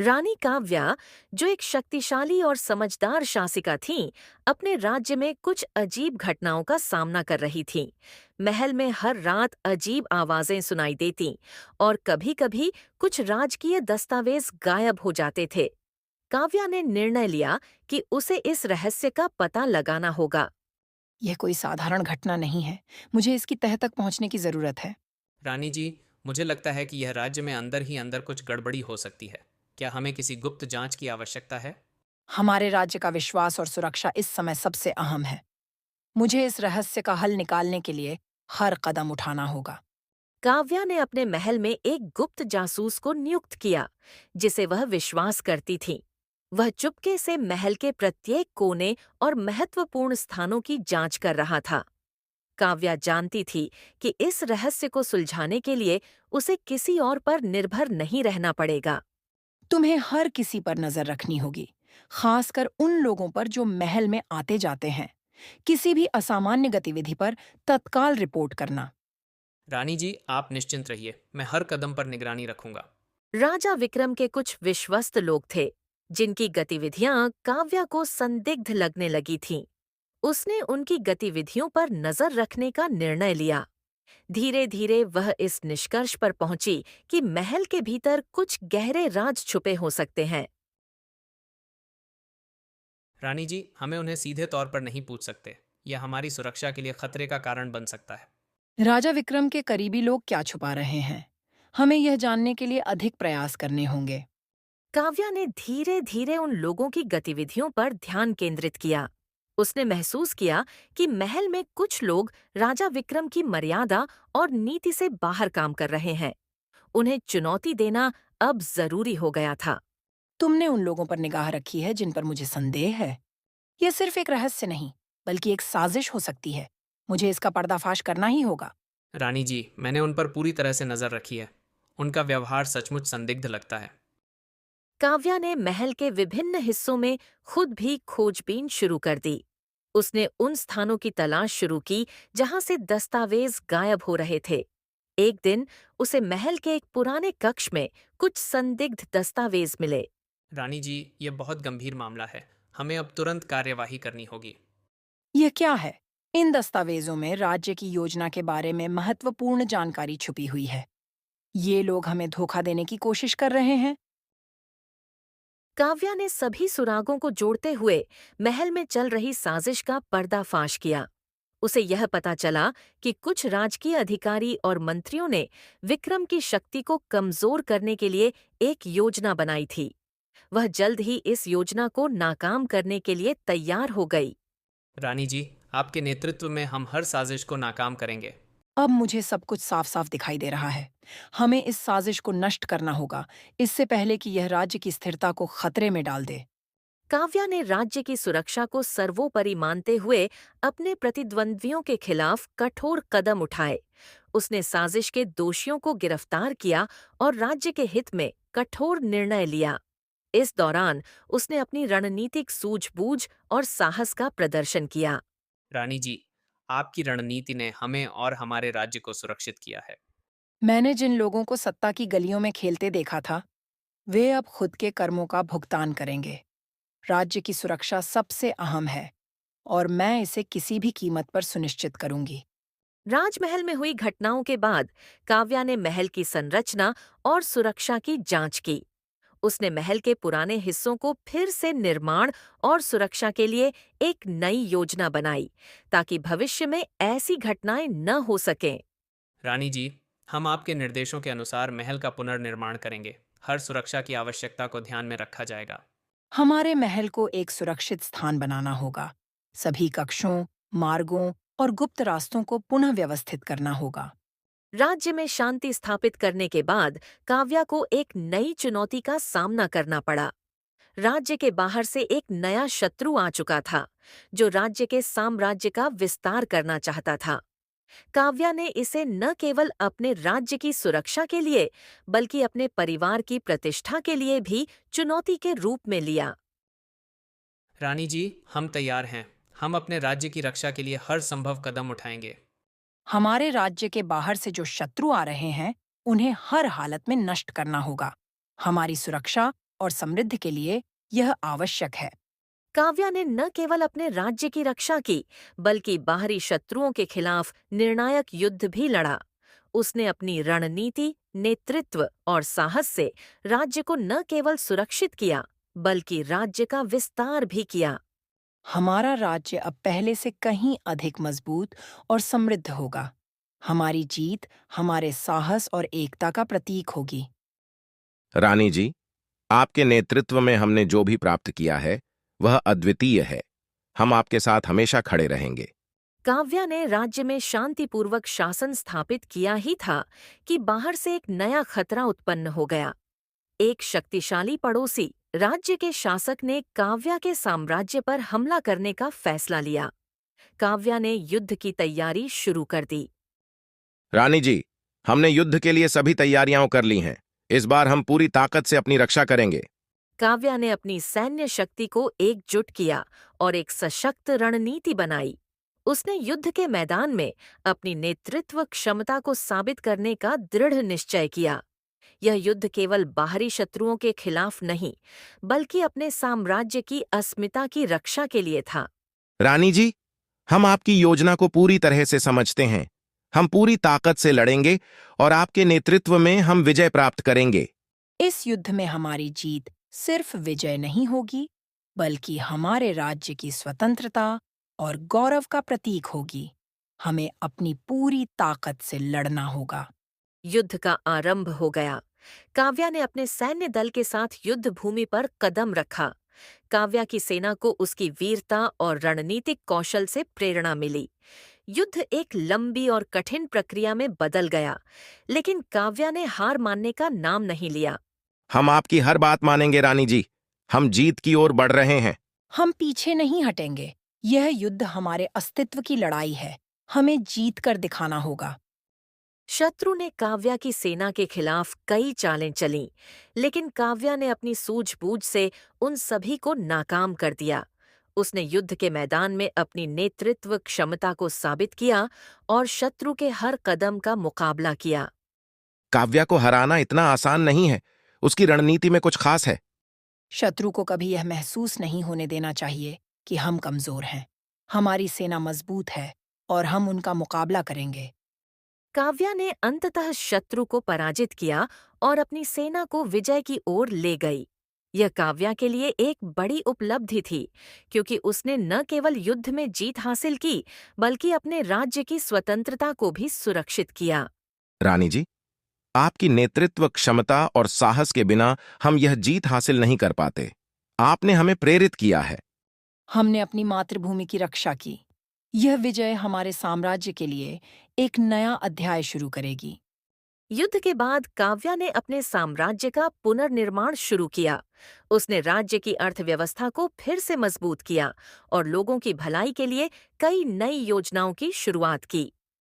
रानी काव्या, जो एक शक्तिशाली और समझदार शासिका थीं, अपने राज्य में कुछ अजीब घटनाओं का सामना कर रही थीं। महल में हर रात अजीब आवाजें सुनाई देतीं और कभी-कभी कुछ राजकीय दस्तावेज गायब हो जाते थे। काव्या ने निर्णय लिया कि उसे इस रहस्य का पता लगाना होगा। यह कोई साधारण घटना नहीं है। मुझे इसकी तह तक पहुंचने की जरूरत है। रानी जी, मुझे लगता है कि यह राज्य में अंदर ही अंदर कुछ गड़बड़ी हो सकती है। क्या हमें किसी गुप्त जांच की आवश्यकता है? हमारे राज्य का विश्वास और सुरक्षा इस समय सबसे अहम है। मुझे इस रहस्य का हल निकालने के लिए हर कदम उठाना होगा। काव्या ने अपने महल में एक गुप्त जासूस को नियुक्त किया, जिसे वह विश्वास करती थी। वह चुपके से महल के प्रत्येक कोने और महत्वपूर्ण स्थानों की जांच कर रहा था। काव्या जानती थी कि इस रहस्य को सुलझाने के लिए उसे किसी और पर निर्भर नहीं रहना पड़ेगा। तुम्हें हर किसी पर नजर रखनी होगी, खासकर उन लोगों पर जो महल में आते जाते हैं। किसी भी असामान्य गतिविधि पर तत्काल रिपोर्ट करना। रानी जी, आप निश्चिंत रहिए, मैं हर कदम पर निगरानी रखूंगा। राजा विक्रम के कुछ विश्वस्त लोग थे, जिनकी गतिविधियां काव्या को संदिग्ध लगने लगी थीं। उसने उनकी गतिविधियों पर नजर रखने का निर्णय लिया। धीरे धीरे वह इस निष्कर्ष पर पहुंची कि महल के भीतर कुछ गहरे राज छुपे हो सकते हैं। रानी जी, हमें उन्हें सीधे तौर पर नहीं पूछ सकते। यह हमारी सुरक्षा के लिए खतरे का कारण बन सकता है। राजा विक्रम के करीबी लोग क्या छुपा रहे हैं? हमें यह जानने के लिए अधिक प्रयास करने होंगे। काव्या ने धीरे धीरे उन लोगों की गतिविधियों पर ध्यान केंद्रित किया। उसने महसूस किया कि महल में कुछ लोग राजा विक्रम की मर्यादा और नीति से बाहर काम कर रहे हैं। उन्हें चुनौती देना अब जरूरी हो गया था। तुमने उन लोगों पर निगाह रखी है जिन पर मुझे संदेह है। यह सिर्फ एक रहस्य नहीं, बल्कि एक साजिश हो सकती है। मुझे इसका पर्दाफाश करना ही होगा। रानी जी, मैंने उन पर पूरी तरह से नज़र रखी है। उनका व्यवहार सचमुच संदिग्ध लगता है। काव्या ने महल के विभिन्न हिस्सों में खुद भी खोजबीन शुरू कर दी। उसने उन स्थानों की तलाश शुरू की जहां से दस्तावेज गायब हो रहे थे। एक दिन उसे महल के एक पुराने कक्ष में कुछ संदिग्ध दस्तावेज मिले। रानी जी, यह बहुत गंभीर मामला है। हमें अब तुरंत कार्यवाही करनी होगी। यह क्या है? इन दस्तावेजों में राज्य की योजना के बारे में महत्वपूर्ण जानकारी छुपी हुई है। ये लोग हमें धोखा देने की कोशिश कर रहे हैं। काव्या ने सभी सुरागों को जोड़ते हुए महल में चल रही साजिश का पर्दाफाश किया। उसे यह पता चला कि कुछ राजकीय अधिकारी और मंत्रियों ने विक्रम की शक्ति को कमजोर करने के लिए एक योजना बनाई थी। वह जल्द ही इस योजना को नाकाम करने के लिए तैयार हो गई। रानी जी, आपके नेतृत्व में हम हर साजिश को नाकाम करेंगे। अब मुझे सब कुछ साफ-साफ दिखाई दे रहा है। हमें इस साजिश को नष्ट करना होगा, इससे पहले कि यह राज्य की स्थिरता को खतरे में डाल दे। काव्या ने राज्य की सुरक्षा को सर्वोपरि मानते हुए अपने प्रतिद्वंद्वियों के खिलाफ कठोर कदम उठाए। उसने साजिश के दोषियों को गिरफ्तार किया और राज्य के हित में कठोर निर्णय लिया। इस दौरान उसने अपनी रणनीतिक सूझबूझ और साहस का प्रदर्शन किया। रानी जी, आपकी रणनीति ने हमें और हमारे राज्य को सुरक्षित किया है। मैंने जिन लोगों को सत्ता की गलियों में खेलते देखा था, वे अब खुद के कर्मों का भुगतान करेंगे। राज्य की सुरक्षा सबसे अहम है और मैं इसे किसी भी कीमत पर सुनिश्चित करूंगी। राजमहल में हुई घटनाओं के बाद काव्या ने महल की संरचना और सुरक्षा की जांच की। उसने महल के पुराने हिस्सों को फिर से निर्माण और सुरक्षा के लिए एक नई योजना बनाई, ताकि भविष्य में ऐसी घटनाएं न हो सकें। रानी जी, हम आपके निर्देशों के अनुसार महल का पुनर्निर्माण करेंगे। हर सुरक्षा की आवश्यकता को ध्यान में रखा जाएगा। हमारे महल को एक सुरक्षित स्थान बनाना होगा। सभी कक्षों, मार्गों और गुप्त रास्तों को पुनः व्यवस्थित करना होगा। राज्य में शांति स्थापित करने के बाद काव्या को एक नई चुनौती का सामना करना पड़ा। राज्य के बाहर से एक नया शत्रु आ चुका था, जो राज्य के साम्राज्य का विस्तार करना चाहता था। काव्या ने इसे न केवल अपने राज्य की सुरक्षा के लिए, बल्कि अपने परिवार की प्रतिष्ठा के लिए भी चुनौती के रूप में लिया। रानी जी, हम तैयार हैं। हम अपने राज्य की रक्षा के लिए हर संभव कदम उठाएंगे। हमारे राज्य के बाहर से जो शत्रु आ रहे हैं, उन्हें हर हालत में नष्ट करना होगा। हमारी सुरक्षा और समृद्धि के लिए यह आवश्यक है। काव्या ने न केवल अपने राज्य की रक्षा की, बल्कि बाहरी शत्रुओं के खिलाफ निर्णायक युद्ध भी लड़ा। उसने अपनी रणनीति, नेतृत्व और साहस से राज्य को न केवल सुरक्षित किया, बल्कि राज्य का विस्तार भी किया। हमारा राज्य अब पहले से कहीं अधिक मजबूत और समृद्ध होगा। हमारी जीत हमारे साहस और एकता का प्रतीक होगी। रानी जी, आपके नेतृत्व में हमने जो भी प्राप्त किया है वह अद्वितीय है। हम आपके साथ हमेशा खड़े रहेंगे। काव्या ने राज्य में शांतिपूर्वक शासन स्थापित किया ही था कि बाहर से एक नया खतरा उत्पन्न हो गया। एक शक्तिशाली पड़ोसी राज्य के शासक ने काव्या के साम्राज्य पर हमला करने का फैसला लिया। काव्या ने युद्ध की तैयारी शुरू कर दी। रानी जी, हमने युद्ध के लिए सभी तैयारियां कर ली हैं। इस बार हम पूरी ताकत से अपनी रक्षा करेंगे। काव्या ने अपनी सैन्य शक्ति को एकजुट किया और एक सशक्त रणनीति बनाई। उसने युद्ध के मैदान में अपनी नेतृत्व क्षमता को साबित करने का दृढ़ निश्चय किया। यह युद्ध केवल बाहरी शत्रुओं के खिलाफ नहीं, बल्कि अपने साम्राज्य की अस्मिता की रक्षा के लिए था। रानी जी, हम आपकी योजना को पूरी तरह से समझते हैं। हम पूरी ताकत से लड़ेंगे और आपके नेतृत्व में हम विजय प्राप्त करेंगे। इस युद्ध में हमारी जीत सिर्फ विजय नहीं होगी, बल्कि हमारे राज्य की स्वतंत्रता और गौरव का प्रतीक होगी। हमें अपनी पूरी ताकत से लड़ना होगा। युद्ध का आरंभ हो गया। काव्या ने अपने सैन्य दल के साथ युद्ध भूमि पर कदम रखा। काव्या की सेना को उसकी वीरता और रणनीतिक कौशल से प्रेरणा मिली। युद्ध एक लंबी और कठिन प्रक्रिया में बदल गया, लेकिन काव्या ने हार मानने का नाम नहीं लिया। हम आपकी हर बात मानेंगे रानी जी। हम जीत की ओर बढ़ रहे हैं। हम पीछे नहीं हटेंगे। यह युद्ध हमारे अस्तित्व की लड़ाई है। हमें जीत कर दिखाना होगा। शत्रु ने काव्या की सेना के खिलाफ कई चालें चलीं, लेकिन काव्या ने अपनी सूझबूझ से उन सभी को नाकाम कर दिया। उसने युद्ध के मैदान में अपनी नेतृत्व क्षमता को साबित किया और शत्रु के हर कदम का मुकाबला किया। काव्या को हराना इतना आसान नहीं है। उसकी रणनीति में कुछ खास है। शत्रु को कभी यह महसूस नहीं होने देना चाहिए कि हम कमजोर हैं। हमारी सेना मजबूत है और हम उनका मुकाबला करेंगे। काव्या ने अंततः शत्रु को पराजित किया और अपनी सेना को विजय की ओर ले गई। यह काव्या के लिए एक बड़ी उपलब्धि थी, क्योंकि उसने न केवल युद्ध में जीत हासिल की, बल्कि अपने राज्य की स्वतंत्रता को भी सुरक्षित किया। रानी जी, आपकी नेतृत्व क्षमता और साहस के बिना हम यह जीत हासिल नहीं कर पाते। आपने हमें प्रेरित किया है। हमने अपनी मातृभूमि की रक्षा की। यह विजय हमारे साम्राज्य के लिए एक नया अध्याय शुरू करेगी। युद्ध के बाद काव्या ने अपने साम्राज्य का पुनर्निर्माण शुरू किया। उसने राज्य की अर्थव्यवस्था को फिर से मजबूत किया और लोगों की भलाई के लिए कई नई योजनाओं की शुरुआत की।